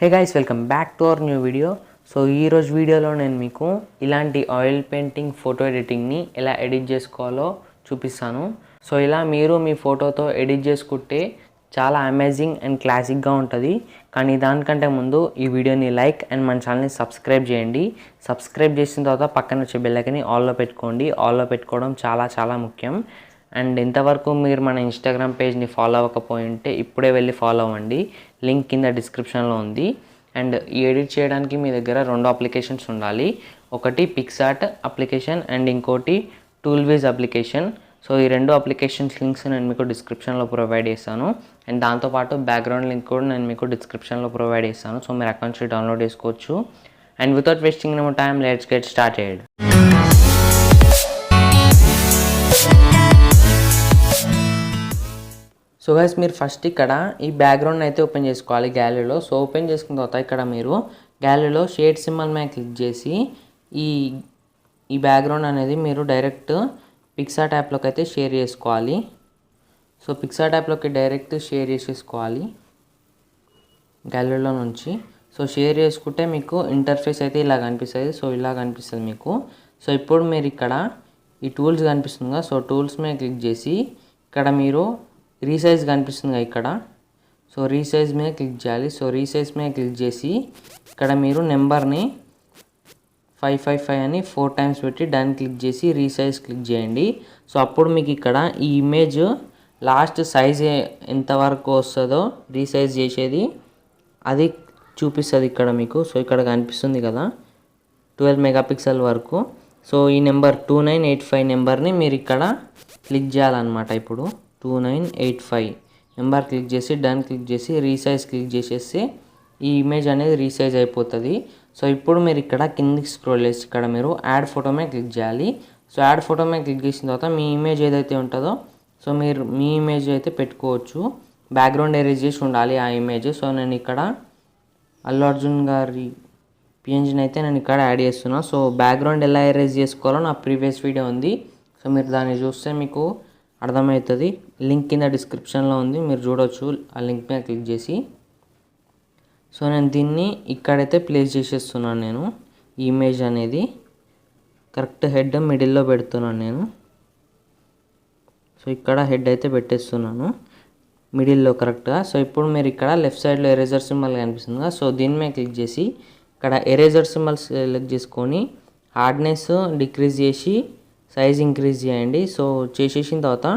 Hey guys, welcome back to our new video. So ఈరోజు వీడియోలో నేను మీకు ఇలాంటి ఆయిల్ పెయింటింగ్ ఫోటో ఎడిటింగ్ని ఎలా ఎడిట్ చేసుకోవాలో చూపిస్తాను. సో ఇలా మీరు మీ ఫోటోతో ఎడిట్ చేసుకుంటే చాలా అమేజింగ్ అండ్ క్లాసిక్గా ఉంటుంది. కానీ దానికంటే ముందు ఈ వీడియోని లైక్ అండ్ మన ఛానల్ని సబ్స్క్రైబ్ చేయండి. సబ్స్క్రైబ్ చేసిన తర్వాత పక్కన వచ్చే బెల్ ఐకాన్ని ఆల్లో పెట్టుకోండి. ఆల్లో పెట్టుకోవడం చాలా చాలా ముఖ్యం. అండ్ ఇంతవరకు మీరు మన ఇన్స్టాగ్రామ్ పేజ్ని ఫాలో అవ్వకపోయి ఉంటే ఇప్పుడే వెళ్ళి ఫాలో అవ్వండి. లింక్ కింద డిస్క్రిప్షన్లో ఉంది. అండ్ ఈ ఎడిట్ చేయడానికి మీ దగ్గర 2 అప్లికేషన్స్ ఉండాలి. ఒకటి పిక్సార్ట్ అప్లికేషన్ అండ్ ఇంకోటి టూల్విజ్ అప్లికేషన్. సో ఈ 2 అప్లికేషన్స్ లింక్స్ నేను మీకు డిస్క్రిప్షన్లో ప్రొవైడ్ చేస్తాను. అండ్ దాంతోపాటు బ్యాక్గ్రౌండ్ లింక్ కూడా నేను మీకు డిస్క్రిప్షన్లో ప్రొవైడ్ చేస్తాను. సో మీరు అకౌంట్ నుంచి డౌన్లోడ్ చేసుకోవచ్చు. And without wasting no time, let's get started. So guys, మీరు ఫస్ట్ ఇక్కడ ఈ బ్యాక్గ్రౌండ్ అయితే ఓపెన్ చేసుకోవాలి గ్యాలరీలో. సో ఓపెన్ చేసుకున్న తర్వాత ఇక్కడ మీరు గ్యాలరీలో షేడ్ సింబల్ మీద క్లిక్ చేసి ఈ బ్యాక్గ్రౌండ్ అనేది మీరు డైరెక్ట్ పిక్సార్ట్ యాప్లోకి అయితే షేర్ చేసుకోవాలి. సో పిక్సార్ట్ యాప్లోకి డైరెక్ట్ షేర్ చేసేసుకోవాలి గ్యాలరీలో నుంచి. సో షేర్ చేసుకుంటే మీకు ఇంటర్ఫేస్ అయితే ఇలా కనిపిస్తుంది. సో ఇలా కనిపిస్తుంది మీకు. సో ఇప్పుడు మీరు ఇక్కడ ఈ టూల్స్ కనిపిస్తుందిగా, సో టూల్స్ మీద క్లిక్ చేసి ఇక్కడ మీరు రీసైజ్ కనిపిస్తుంది ఇక్కడ. సో రీసైజ్ మీద క్లిక్ చేయాలి. సో రీసైజ్ మీద క్లిక్ చేసి ఇక్కడ మీరు నెంబర్ని 555 అని 4 టైమ్స్ పెట్టి దాన్ని క్లిక్ చేసి రీసైజ్ క్లిక్ చేయండి. సో అప్పుడు మీకు ఇక్కడ ఈ ఇమేజ్ లాస్ట్ సైజ్ ఎంతవరకు వస్తుందో రీసైజ్ చేసేది అది చూపిస్తుంది ఇక్కడ మీకు. సో ఇక్కడ కనిపిస్తుంది కదా 12 మెగాపిక్సెల్ వరకు. సో ఈ నెంబర్ 2985 నెంబర్ని మీరు ఇక్కడ క్లిక్ చేయాలన్నమాట. ఇప్పుడు 2985 నెంబర్ క్లిక్ చేసి డన్ క్లిక్ చేసి రీసైజ్ క్లిక్ చేసేసి ఈ ఇమేజ్ అనేది రీసైజ్ అయిపోతుంది. సో ఇప్పుడు మీరు ఇక్కడ కిందికి స్క్రోల్ చేసి ఇక్కడ మీరు యాడ్ ఫోటో మీద క్లిక్ చేయాలి. సో యాడ్ ఫోటో మీద క్లిక్ చేసిన తర్వాత మీ ఇమేజ్ ఏదైతే ఉంటుందో సో మీరు మీ ఇమేజ్ అయితే పెట్టుకోవచ్చు. బ్యాక్గ్రౌండ్ ఎరేజ్ చేసి ఉండాలి ఆ ఇమేజ్. సో నేను ఇక్కడ అల్లు అర్జున్ గారి పిఎన్జిని అయితే నేను ఇక్కడ యాడ్ చేస్తున్నా. సో బ్యాక్గ్రౌండ్ ఎలా ఎరేజ్ చేసుకోవాలో నా ప్రీవియస్ వీడియో ఉంది. సో మీరు దాన్ని చూస్తే మీకు అర్థమవుతుంది. లింక్ కింద డిస్క్రిప్షన్లో ఉంది, మీరు చూడవచ్చు ఆ లింక్ మీద క్లిక్ చేసి. సో నేను దీన్ని ఇక్కడైతే ప్లేస్ చేసేస్తున్నాను. నేను ఈ ఇమేజ్ అనేది కరెక్ట్ హెడ్ మిడిల్లో పెడుతున్నాను నేను. సో ఇక్కడ హెడ్ అయితే పెట్టేస్తున్నాను మిడిల్లో కరెక్ట్గా. సో ఇప్పుడు మీరు ఇక్కడ లెఫ్ట్ సైడ్లో ఎరేజర్ సింబల్ కనిపిస్తుందిగా, సో దీని మీద క్లిక్ చేసి ఇక్కడ ఎరేజర్ సింబల్ సెలెక్ట్ చేసుకొని హార్డ్నెస్ డిక్రీజ్ చేసి సైజ్ ఇంక్రీజ్ చేయండి. సో చేసేసిన తర్వాత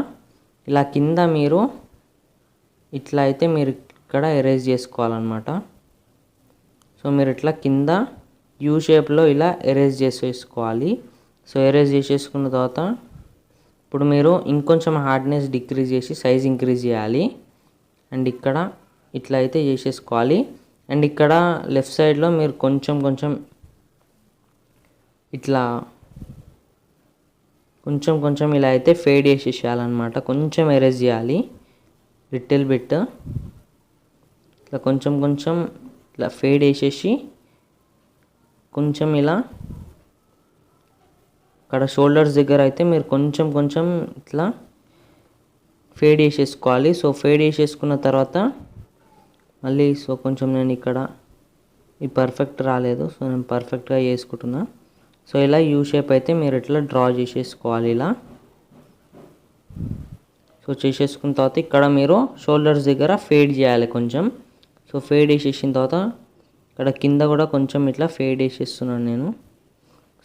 ఇలా కింద మీరు ఇట్లా అయితే మీరు ఇక్కడ ఎరేజ్ చేసుకోవాలన్నమాట. సో మీరు ఇట్లా కింద యూ షేప్లో ఇలా ఎరేజ్ చేసేసుకోవాలి. సో ఎరేజ్ చేసేసుకున్న తర్వాత ఇప్పుడు మీరు ఇంకొంచెం హార్డ్నెస్ డిక్రీజ్ చేసి సైజ్ ఇంక్రీజ్ చేయాలి. అండ్ ఇక్కడ ఇట్లా అయితే చేసేసుకోవాలి. అండ్ ఇక్కడ లెఫ్ట్ సైడ్లో మీరు కొంచెం ఇట్లా కొంచెం ఇలా అయితే ఫేడ్ చేసేసేయాలన్నమాట. కొంచెం ఎరేజ్ చేయాలి లిటిల్ బిట్. ఇట్లా కొంచెం ఇట్లా ఫేడ్ చేసేసి కొంచెం ఇలా ఇక్కడ షోల్డర్స్ దగ్గర అయితే మీరు కొంచెం ఇట్లా ఫేడ్ చేసేసుకోవాలి. సో ఫేడ్ చేసేసుకున్న తర్వాత మళ్ళీ సో కొంచెం నేను ఇక్కడ ఈ పర్ఫెక్ట్ రాలేదు. సో నేను పర్ఫెక్ట్గా చేసుకుంటున్నా. సో ఇలా యూ షేప్ అయితే మీరు ఇట్లా డ్రా చేసేసుకోవాలి ఇలా. సో చేసేసుకున్న తర్వాత ఇక్కడ మీరు షోల్డర్స్ దగ్గర ఫేడ్ చేయాలి కొంచెం. సో ఫేడ్ చేసేసిన తర్వాత ఇక్కడ కింద కూడా కొంచెం ఇట్లా ఫేడ్ చేసేస్తున్నాను నేను.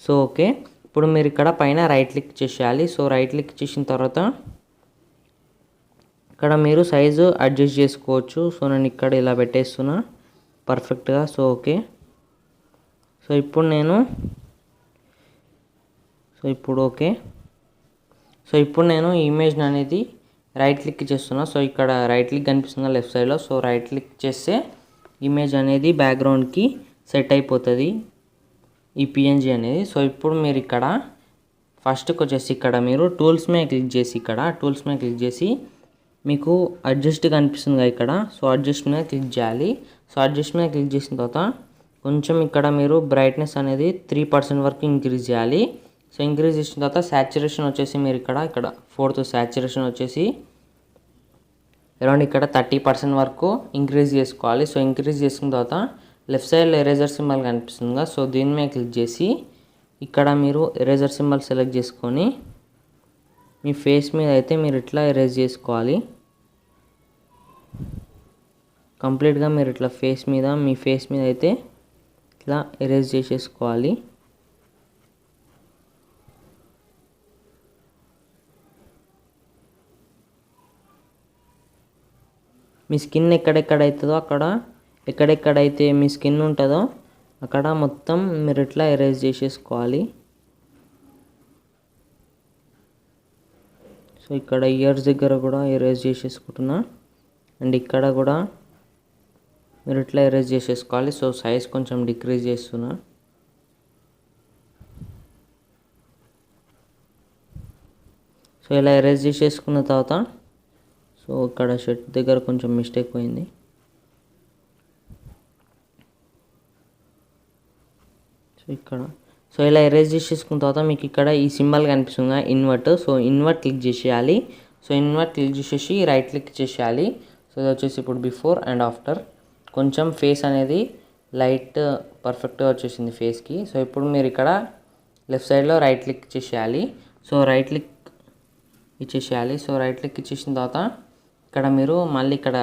సో ఓకే, ఇప్పుడు మీరు ఇక్కడ పైన రైట్ క్లిక్ చేసేయాలి. సో రైట్ క్లిక్ చేసిన తర్వాత ఇక్కడ మీరు సైజు అడ్జస్ట్ చేసుకోవచ్చు. సో నేను ఇక్కడ ఇలా పెట్టేస్తున్నా పర్ఫెక్ట్గా. సో ఓకే, సో ఇప్పుడు నేను ఈ ఇమేజ్ని అనేది రైట్ క్లిక్ చేస్తున్నా. సో ఇక్కడ రైట్ క్లిక్ కనిపిస్తుంది లెఫ్ట్ సైడ్లో. సో రైట్ క్లిక్ చేస్తే ఇమేజ్ అనేది బ్యాక్గ్రౌండ్కి సెట్ అయిపోతుంది ఈ పిఎన్జీ అనేది. సో ఇప్పుడు మీరు ఇక్కడ ఫస్ట్కి వచ్చేసి ఇక్కడ మీరు టూల్స్ మీద క్లిక్ చేసి మీకు అడ్జస్ట్ కనిపిస్తుంది ఇక్కడ. సో అడ్జస్ట్ మీద క్లిక్ చేయాలి. సో అడ్జస్ట్ మీద క్లిక్ చేసిన తర్వాత కొంచెం ఇక్కడ మీరు బ్రైట్నెస్ అనేది 3% వరకు ఇంక్రీజ్ చేయాలి. సో ఇంక్రీజ్ చేసిన తర్వాత సాచురేషన్ వచ్చేసి మీరు ఇక్కడ 4th సాచురేషన్ వచ్చేసి అరౌండ్ ఇక్కడ 30% వరకు ఇంక్రీజ్ చేసుకోవాలి. సో ఇంక్రీజ్ చేసుకున్న తర్వాత లెఫ్ట్ సైడ్లో ఎరేజర్ సింబల్ కనిపిస్తుందిగా, సో దీని మీద క్లిక్ చేసి ఇక్కడ మీరు ఎరేజర్ సింబల్ సెలెక్ట్ చేసుకొని మీ ఫేస్ మీద అయితే మీరు ఇట్లా ఎరేజ్ చేసుకోవాలి. కంప్లీట్గా మీరు ఇట్లా మీ ఫేస్ మీద అయితే ఇట్లా ఎరేజ్ చేసేసుకోవాలి. మీ స్కిన్ ఎక్కడెక్కడైతుందో ఎక్కడెక్కడైతే మీ స్కిన్ ఉంటుందో అక్కడ మొత్తం మీరు ఇట్లా ఎరేజ్ చేసేసుకోవాలి. సో ఇక్కడ ఇయర్స్ దగ్గర కూడా ఎరేజ్ చేసేసుకుంటున్నా, అండ్ ఇక్కడ కూడా మీరు ఇట్లా ఎరేజ్ చేసేసుకోవాలి. సో సైజ్ కొంచెం డిక్రీజ్ చేస్తున్నా. సో ఇలా ఎరేజ్ చేసేసుకున్న తర్వాత సో ఇక్కడ షర్ట్ దగ్గర కొంచెం మిస్టేక్ పోయింది. సో ఇలా ఎరేజ్ చేసేసుకున్న తర్వాత మీకు ఇక్కడ ఈ సింబల్ కనిపిస్తుంది ఇన్వర్ట్. సో ఇన్వర్ట్ క్లిక్ చేసేయాలి. సో ఇన్వర్ట్ క్లిక్ చేసేసి రైట్ క్లిక్ చేసేయాలి. సో ఇది వచ్చేసి ఇప్పుడు బిఫోర్ అండ్ ఆఫ్టర్ కొంచెం ఫేస్ అనేది లైట్ పర్ఫెక్ట్గా వచ్చేసింది ఫేస్కి. సో ఇప్పుడు మీరు ఇక్కడ లెఫ్ట్ సైడ్లో రైట్ క్లిక్ చేసేయాలి. సో రైట్ క్లిక్ ఇచ్చేసేయాలి. సో రైట్ క్లిక్ ఇచ్చేసిన తర్వాత ఇక్కడ మీరు మళ్ళీ ఇక్కడ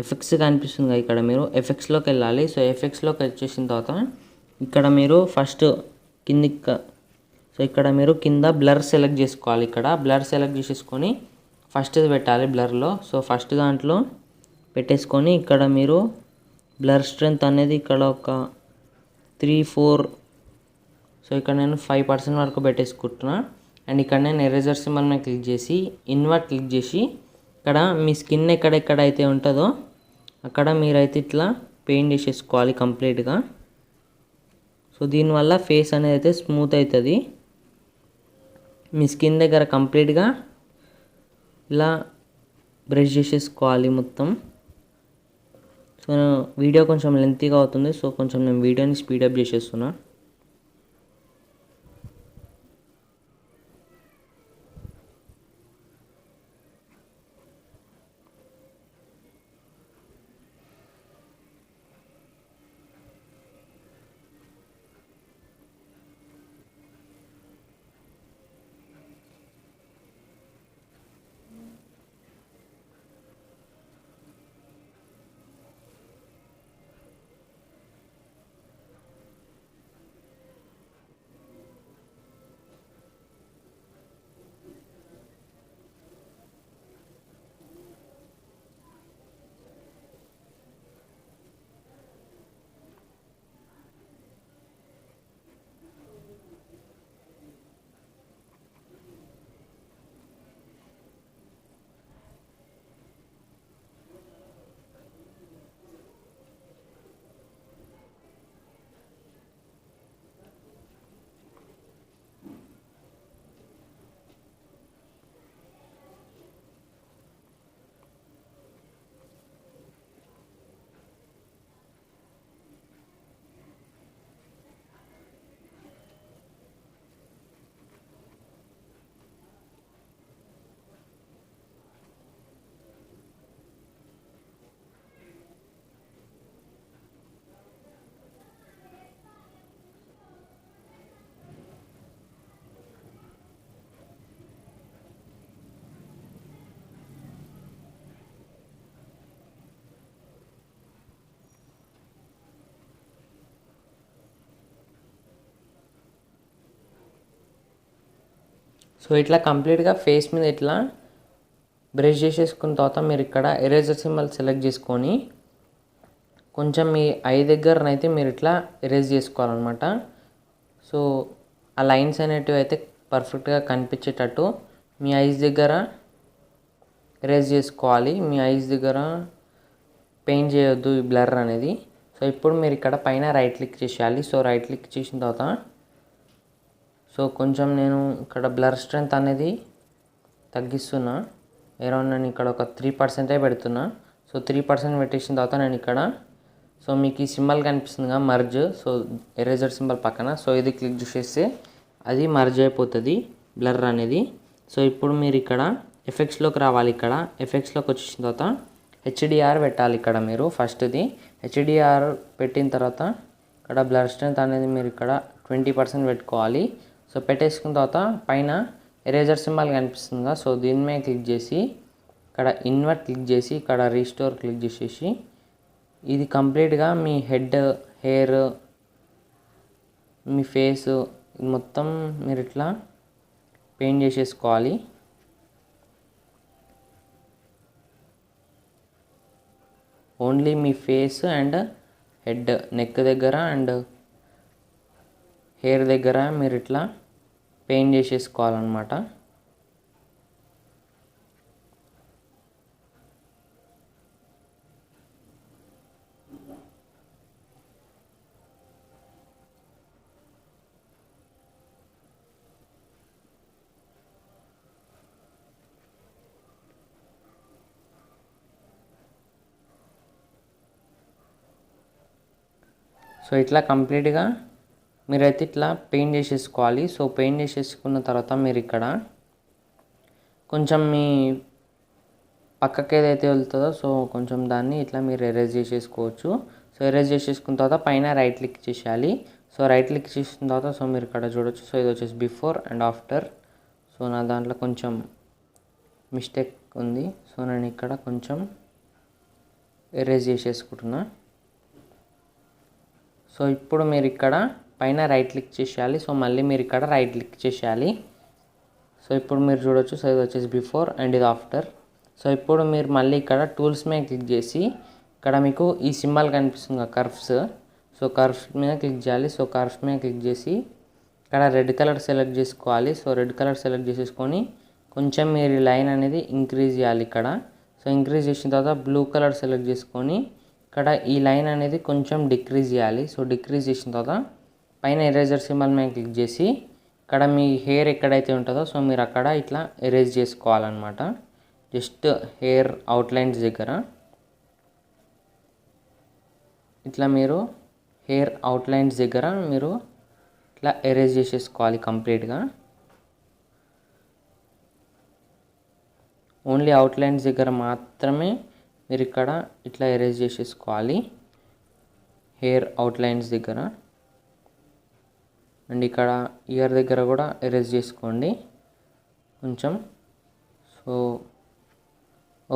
ఎఫెక్ట్స్ కనిపిస్తుంది, ఇక్కడ మీరు ఎఫెక్ట్స్లోకి వెళ్ళాలి. సో ఎఫెక్ట్స్లోకి వచ్చేసిన తర్వాత ఇక్కడ మీరు ఫస్ట్ సో ఇక్కడ మీరు కింద బ్లర్ సెలెక్ట్ చేసుకోవాలి. ఇక్కడ బ్లర్ సెలెక్ట్ చేసేసుకొని ఫస్ట్ పెట్టాలి బ్లర్లో. సో ఫస్ట్ దాంట్లో పెట్టేసుకొని ఇక్కడ మీరు బ్లర్ స్ట్రెంత్ అనేది ఇక్కడ ఒక 3-4, సో ఇక్కడ నేను 5% వరకు పెట్టేసుకుంటున్నా. అండ్ ఇక్కడ నేను ఎరేజర్ సింబల్ మీద క్లిక్ చేసి ఇన్వర్ట్ క్లిక్ చేసి ఇక్కడ మీ స్కిన్ ఎక్కడెక్కడైతే ఉంటుందో అక్కడ మీరైతే ఇట్లా పెయింట్ చేసేసుకోవాలి కంప్లీట్గా. సో దీనివల్ల ఫేస్ అనేది అయితే స్మూత్ అవుతుంది. మీ స్కిన్ దగ్గర కంప్లీట్గా ఇలా బ్రష్ చేసేసుకోవాలి మొత్తం. సో వీడియో కొంచెం లెంతీగా అవుతుంది, సో కొంచెం నేను వీడియోని స్పీడప్ చేసేస్తున్నా. సో ఇట్లా కంప్లీట్గా ఫేస్ మీద ఇట్లా బ్రష్ చేసేసుకున్న తర్వాత మీరు ఇక్కడ ఎరేజర్ సింబల్ సెలెక్ట్ చేసుకొని కొంచెం మీ ఐ దగ్గరనైతే మీరు ఇట్లా ఎరేజ్ చేసుకోవాలన్నమాట. సో ఆ లైన్స్ అనేటివి అయితే పర్ఫెక్ట్గా కనిపించేటట్టు మీ ఐస్ దగ్గర ఎరేజ్ చేసుకోవాలి. మీ ఐస్ దగ్గర పెయింట్ చేయొద్దు ఈ బ్లర్ అనేది. సో ఇప్పుడు మీరు ఇక్కడ పైన రైట్ క్లిక్ చేసేయాలి. సో రైట్ క్లిక్ చేసిన తర్వాత సో కొంచెం నేను ఇక్కడ బ్లర్ స్ట్రెంత్ అనేది తగ్గిస్తున్నా. అరౌండ్ నేను ఇక్కడ ఒక 3% పెడుతున్నా. సో 3% పెట్టేసిన తర్వాత నేను ఇక్కడ సో మీకు ఈ సింబల్ కనిపిస్తుందిగా మర్జ్, సో ఎరేజర్ సింబల్ పక్కన, సో ఇది క్లిక్ చేసేస్తే అది మర్జ్ అయిపోతుంది బ్లర్ అనేది. సో ఇప్పుడు మీరు ఇక్కడ ఎఫెక్ట్స్లోకి రావాలి. ఇక్కడ ఎఫెక్ట్స్లోకి వచ్చేసిన తర్వాత హెచ్డిఆర్ పెట్టాలి. ఇక్కడ మీరు ఫస్ట్ది హెచ్డిఆర్ పెట్టిన తర్వాత ఇక్కడ బ్లర్ స్ట్రెంత్ అనేది మీరు ఇక్కడ 20% పెట్టుకోవాలి. సో పెట్టేసుకున్న తర్వాత పైన ఎరేజర్ సింబల్ కనిపిస్తుందిగా, సో దీని మీద క్లిక్ చేసి ఇక్కడ ఇన్వర్ట్ క్లిక్ చేసి ఇక్కడ రీస్టోర్ క్లిక్ చేసేసి ఇది కంప్లీట్గా మీ హెడ్, హెయిర్, మీ ఫేస్ మొత్తం మీరు ఇట్లా పెయింట్ చేసేసుకోవాలి. Only me face and head, neck దగ్గర అండ్ హెయిర్ దగ్గర మీరు ఇట్లా పెయింట్ చేసేసుకోవాలన్నమాట. సో ఇట్లా కంప్లీట్గా మీరైతే ఇట్లా పెయింట్ చేసేసుకోవాలి. సో పెయింట్ చేసేసుకున్న తర్వాత మీరు ఇక్కడ కొంచెం మీ పక్కకి ఏదైతే వెళ్తుందో సో కొంచెం దాన్ని ఇట్లా మీరు ఎరేజ్ చేసేసుకోవచ్చు. సో ఎరేజ్ చేసేసుకున్న తర్వాత పైన రైట్ క్లిక్ చేసేయాలి. సో రైట్ క్లిక్ చేసిన తర్వాత సో మీరు ఇక్కడ చూడొచ్చు. సో ఇది వచ్చేసి బిఫోర్ అండ్ ఆఫ్టర్. సో నా దాంట్లో కొంచెం మిస్టేక్ ఉంది. సో నేను ఇక్కడ కొంచెం ఎరేజ్ చేసేసుకుంటున్నా. సో ఇప్పుడు మీరు ఇక్కడ పైన రైట్ క్లిక్ చేసేయాలి. సో మళ్ళీ మీరు ఇక్కడ రైట్ క్లిక్ చేసేయాలి. సో ఇప్పుడు మీరు చూడొచ్చు. సో ఇది వచ్చేసి బిఫోర్ అండ్ ఇది ఆఫ్టర్. సో ఇప్పుడు మీరు మళ్ళీ ఇక్కడ టూల్స్ మీద క్లిక్ చేసి ఇక్కడ మీకు ఈ సింబల్ కనిపిస్తుంది కర్వ్స్. సో కర్వ్స్ మీద క్లిక్ చేయాలి. సో కర్వ్స్ మీద క్లిక్ చేసి ఇక్కడ రెడ్ కలర్ సెలెక్ట్ చేసుకోవాలి. సో రెడ్ కలర్ సెలెక్ట్ చేసేసుకొని కొంచెం మీరు లైన్ అనేది ఇంక్రీజ్ చేయాలి ఇక్కడ. సో ఇంక్రీజ్ చేసిన తర్వాత బ్లూ కలర్ సెలెక్ట్ చేసుకొని ఇక్కడ ఈ లైన్ అనేది కొంచెం డిక్రీజ్ చేయాలి. సో డిక్రీజ్ చేసిన తర్వాత పైన ఎరేజర్ సింబల్ మీద క్లిక్ చేసి ఇక్కడ మీ హెయిర్ ఎక్కడైతే ఉంటుందో సో మీరు అక్కడ ఇట్లా ఎరేజ్ చేసుకోవాలన్నమాట. జస్ట్ హెయిర్ అవుట్లైన్స్ దగ్గర ఇట్లా మీరు హెయిర్ అవుట్లైన్స్ దగ్గర మీరు ఇట్లా ఎరేజ్ చేసేసుకోవాలి కంప్లీట్గా. ఓన్లీ అవుట్లైన్స్ దగ్గర మాత్రమే మీరు ఇక్కడ ఇట్లా ఎరేజ్ చేసేసుకోవాలి, హెయిర్ అవుట్లైన్స్ దగ్గర. అండ్ ఇక్కడ ఇయర్ దగ్గర కూడా ఎరేజ్ చేసుకోండి కొంచెం. So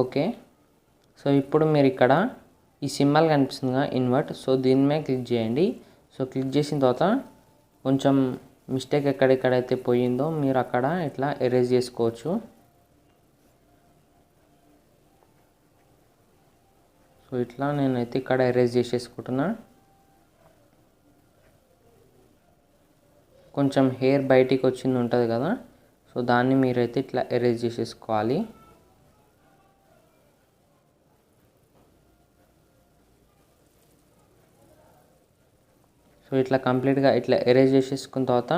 okay. సో ఇప్పుడు మీరు ఇక్కడ ఈ సింబల్ కనిపిస్తుందిగా ఇన్వర్ట్. సో దీని మీద క్లిక్ చేయండి. సో క్లిక్ చేసిన తర్వాత కొంచెం మిస్టేక్ ఎక్కడెక్కడైతే పోయిందో మీరు అక్కడ ఇట్లా ఎరేజ్ చేసుకోవచ్చు. సో ఇట్లా నేనైతే ఇక్కడ ఎరేజ్ చేసేసుకుంటున్నా. కొంచెం హెయిర్ బయటికి వచ్చింది ఉంటుంది కదా, సో దాన్ని మీరైతే ఇట్లా ఎరేజ్ చేసేసుకోవాలి. సో ఇట్లా కంప్లీట్గా ఇట్లా ఎరేజ్ చేసేసుకున్న తర్వాత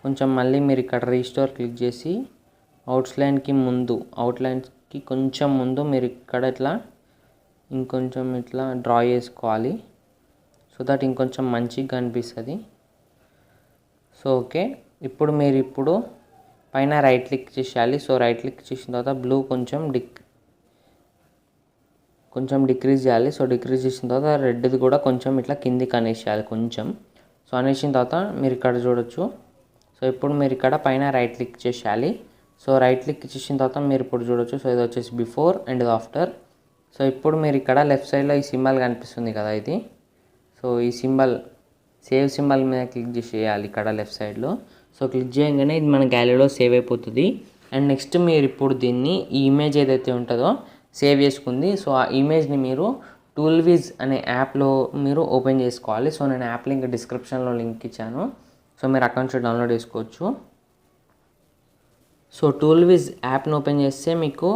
కొంచెం మళ్ళీ మీరు ఇక్కడ రీస్టోర్ క్లిక్ చేసి అవుట్లైన్స్కి కొంచెం ముందు మీరు ఇక్కడ ఇట్లా ఇంకొంచెం ఇట్లా డ్రా చేసుకోవాలి. సో దట్ ఇంకొంచెం మంచిగా కనిపిస్తుంది. So okay. ఇప్పుడు మీరు పైన రైట్ క్లిక్ చేసేయాలి. సో రైట్ క్లిక్ చేసిన తర్వాత బ్లూ కొంచెం డిక్రీజ్ చేయాలి. సో డిక్రీజ్ చేసిన తర్వాత రెడ్ది కూడా కొంచెం ఇట్లా కిందికి అనేసేయాలి కొంచెం. సో అనేసిన తర్వాత మీరు ఇక్కడ చూడొచ్చు. సో ఇప్పుడు మీరు ఇక్కడ పైన రైట్ క్లిక్ చేసేయాలి. సో రైట్ క్లిక్ చేసిన తర్వాత మీరు ఇప్పుడు చూడొచ్చు. సో ఇది వచ్చేసి బిఫోర్ అండ్ ఇది ఆఫ్టర్. సో ఇప్పుడు మీరు ఇక్కడ లెఫ్ట్ సైడ్లో ఈ సింబల్ కనిపిస్తుంది కదా ఇది. సో ఈ సింబల్ సేవ్ సింబల్ మీద క్లిక్ చేసేయాలి ఇక్కడ లెఫ్ట్ సైడ్లో. సో క్లిక్ చేయగానే ఇది మన గ్యాలరీలో సేవ్ అయిపోతుంది. అండ్ నెక్స్ట్ మీరు ఇప్పుడు దీన్ని ఈ ఇమేజ్ ఏదైతే ఉంటుందో సేవ్ చేసుకుంది. సో ఆ ఇమేజ్ని మీరు టూల్విజ్ అనే యాప్లో మీరు ఓపెన్ చేసుకోవాలి. సో నేను యాప్ లింక్ డిస్క్రిప్షన్లో లింక్ ఇచ్చాను. సో మీరు అక్కడి నుంచి డౌన్లోడ్ చేసుకోవచ్చు. సో టూల్విజ్ యాప్ని ఓపెన్ చేస్తే మీకు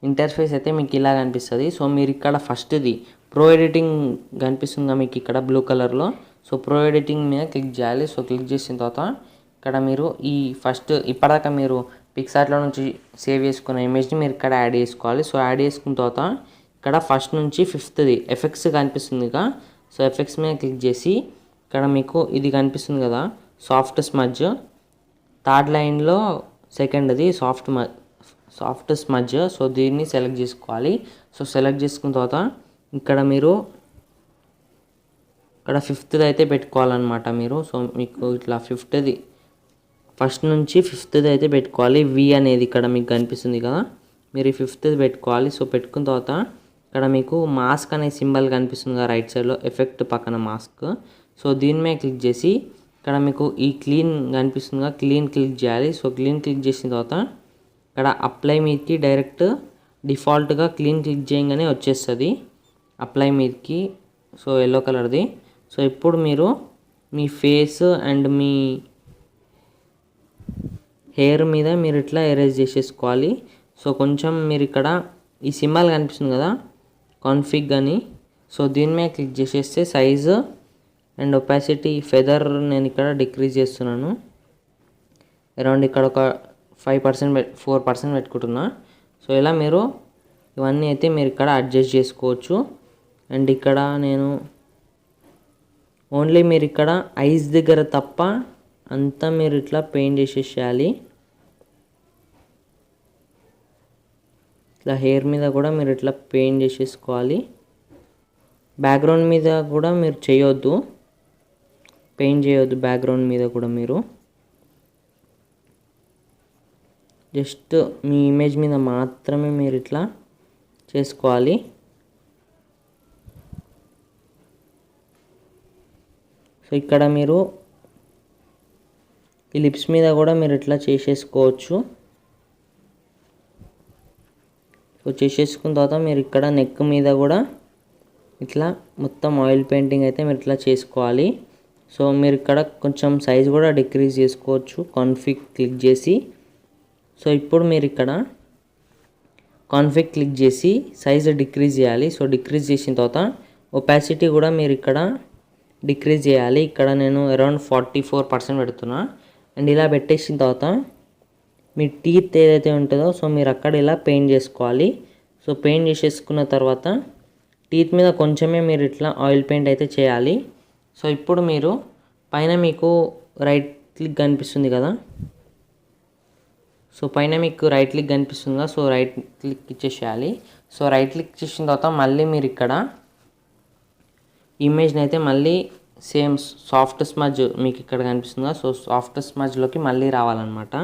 ఇంటర్ఫేస్ అయితే మీకు ఇలా కనిపిస్తుంది. సో మీరు ఇక్కడ ఫస్ట్ది ప్రో ఎడిటింగ్ కనిపిస్తుందా మీకు ఇక్కడ బ్లూ కలర్లో. సో ప్రో ఎడిటింగ్ మీద క్లిక్ చేయాలి. సో క్లిక్ చేసిన తర్వాత ఇక్కడ మీరు ఈ ఫస్ట్ ఇప్పటిదాకా మీరు పిక్సార్ట్లో నుంచి సేవ్ చేసుకున్న ఇమేజ్ని మీరు ఇక్కడ యాడ్ చేసుకోవాలి. సో యాడ్ చేసుకున్న తర్వాత ఇక్కడ ఫస్ట్ నుంచి ఫిఫ్త్ది ఎఫెక్ట్స్ కనిపిస్తుందిగా. సో ఎఫెక్ట్స్ మీద క్లిక్ చేసి ఇక్కడ మీకు ఇది కనిపిస్తుంది కదా సాఫ్ట్ స్మడ్జ్, థర్డ్ లైన్లో సెకండ్ది సాఫ్ట్ స్మడ్జ్. సో దీన్ని సెలెక్ట్ చేసుకోవాలి. సో సెలెక్ట్ చేసుకున్న తర్వాత ఇక్కడ మీరు ఇక్కడ 5th అయితే పెట్టుకోవాలన్నమాట మీరు. సో మీకు ఇట్లా 5th ఫస్ట్ నుంచి 5th అయితే పెట్టుకోవాలి. వి అనేది ఇక్కడ మీకు కనిపిస్తుంది కదా, మీరు ఈ 5th పెట్టుకోవాలి. సో పెట్టుకున్న తర్వాత ఇక్కడ మీకు మాస్క్ అనే సింబల్ కనిపిస్తుంది కదా రైట్ సైడ్లో, ఎఫెక్ట్ పక్కన మాస్క్. సో దీని మీద క్లిక్ చేసి ఇక్కడ మీకు ఈ క్లీన్ కనిపిస్తుంది కదా, క్లీన్ క్లిక్ చేయాలి. సో క్లీన్ క్లిక్ చేసిన తర్వాత ఇక్కడ అప్లై మీదకి డైరెక్ట్ డిఫాల్ట్గా క్లీన్ క్లిక్ చేయగానే వచ్చేస్తుంది అప్లై మీదకి. సో ఎల్లో కలర్ది. సో ఇప్పుడు మీరు మీ ఫేస్ అండ్ మీ హెయిర్ మీద మీరు ఇట్లా ఎరేజ్ చేసేసుకోవాలి. సో కొంచెం మీరు ఇక్కడ ఈ సింబల్ కనిపిస్తుంది కదా కాన్ఫిగ్ అని, సో దీని మీద క్లిక్ చేసేస్తే సైజు అండ్ ఒపాసిటీ ఫెదర్ నేను ఇక్కడ డిక్రీజ్ చేస్తున్నాను. అరౌండ్ ఇక్కడ ఒక 5% 4% పెట్టుకుంటున్నా. సో ఇలా మీరు ఇవన్నీ అయితే మీరు ఇక్కడ అడ్జస్ట్ చేసుకోవచ్చు. అండ్ ఇక్కడ నేను ఓన్లీ మీరు ఇక్కడ ఐస్ దగ్గర తప్ప అంతా మీరు ఇట్లా పెయింట్ చేసేసేయాలి. ఇట్లా హెయిర్ మీద కూడా మీరు ఇట్లా పెయింట్ చేసేసుకోవాలి. బ్యాక్గ్రౌండ్ మీద కూడా మీరు చేయొద్దు, పెయింట్ చేయొద్దు బ్యాక్గ్రౌండ్ మీద కూడా. మీరు జస్ట్ మీ ఇమేజ్ మీద మాత్రమే మీరు ఇట్లా చేసుకోవాలి. సో ఇక్కడ మీరు ఈ లిప్స్ మీద కూడా మీరు ఇట్లా చేసేసుకోవచ్చు. సో చేసేసుకున్న తర్వాత మీరు ఇక్కడ నెక్ మీద కూడా ఇట్లా మొత్తం ఆయిల్ పెయింటింగ్ అయితే మీరు ఇట్లా చేసుకోవాలి. సో మీరు ఇక్కడ కొంచెం సైజ్ కూడా డిక్రీజ్ చేసుకోవచ్చు కాన్ఫిగ్ క్లిక్ చేసి. సో ఇప్పుడు మీరు ఇక్కడ కాన్ఫిగ్ క్లిక్ చేసి సైజ్ డిక్రీజ్ చేయాలి. సో డిక్రీజ్ చేసిన తర్వాత ఒపాసిటీ కూడా మీరు ఇక్కడ డిక్రీజ్ చేయాలి. ఇక్కడ నేను అరౌండ్ 44% పెడుతున్నా. అండ్ ఇలా పెట్టేసిన తర్వాత మీ టీత్ ఏదైతే ఉంటుందో సో మీరు అక్కడ ఇలా పెయింట్ చేసుకోవాలి. సో పెయింట్ చేసేసుకున్న తర్వాత టీత్ మీద కొంచెమే మీరు ఇట్లా ఆయిల్ పెయింట్ అయితే చేయాలి. సో ఇప్పుడు మీరు పైన మీకు రైట్ క్లిక్ కనిపిస్తుంది కదా, సో పైన మీకు రైట్ క్లిక్ కనిపిస్తుంది కదా, సో రైట్ క్లిక్ ఇచ్చేసేయాలి. సో రైట్ క్లిక్ చేసిన తర్వాత మళ్ళీ మీరు ఇక్కడ ఇమేజ్ని అయితే మళ్ళీ సేమ్ సాఫ్ట్ స్మజ్ మీకు ఇక్కడ కనిపిస్తుంది కదా, సో సాఫ్ట్ స్మజ్లోకి మళ్ళీ రావాలన్నమాట.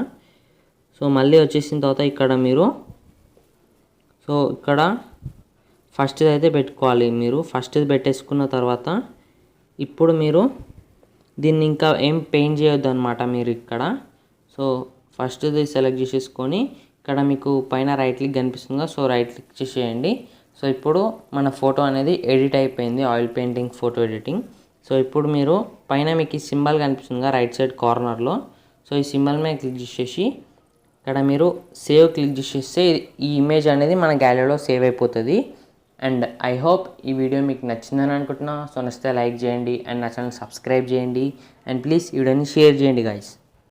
సో మళ్ళీ వచ్చేసిన తర్వాత ఇక్కడ మీరు సో ఇక్కడ ఫస్ట్ అయితే పెట్టుకోవాలి. మీరు ఫస్ట్ పెట్టేసుకున్న తర్వాత ఇప్పుడు మీరు దీన్ని ఇంకా ఏం పెయింట్ చేయొద్దు అనమాట మీరు ఇక్కడ. సో ఫస్ట్ది సెలెక్ట్ చేసేసుకొని ఇక్కడ మీకు పైన రైట్ క్లిక్ కనిపిస్తుందా, సో రైట్ క్లిక్ చేసేయండి. సో ఇప్పుడు మన ఫోటో అనేది ఎడిట్ అయిపోయింది, oil painting photo editing. So ఇప్పుడు మీరు పైన మీకు ఈ సింబల్ కనిపిస్తుందిగా రైట్ సైడ్ కార్నర్లో, సో ఈ సింబల్ మీద క్లిక్ చేసేసి ఇక్కడ మీరు సేవ్ క్లిక్ చేసేస్తే ఈ ఇమేజ్ అనేది మన గ్యాలరీలో సేవ్ అయిపోతుంది. అండ్ ఐ హోప్ ఈ వీడియో మీకు నచ్చిందని అనుకుంటున్నా. సో నచ్చితే లైక్ చేయండి అండ్ నా ఛానల్ సబ్స్క్రైబ్ చేయండి అండ్ ప్లీజ్ ఈ వీడియోని షేర్ చేయండి గైస్.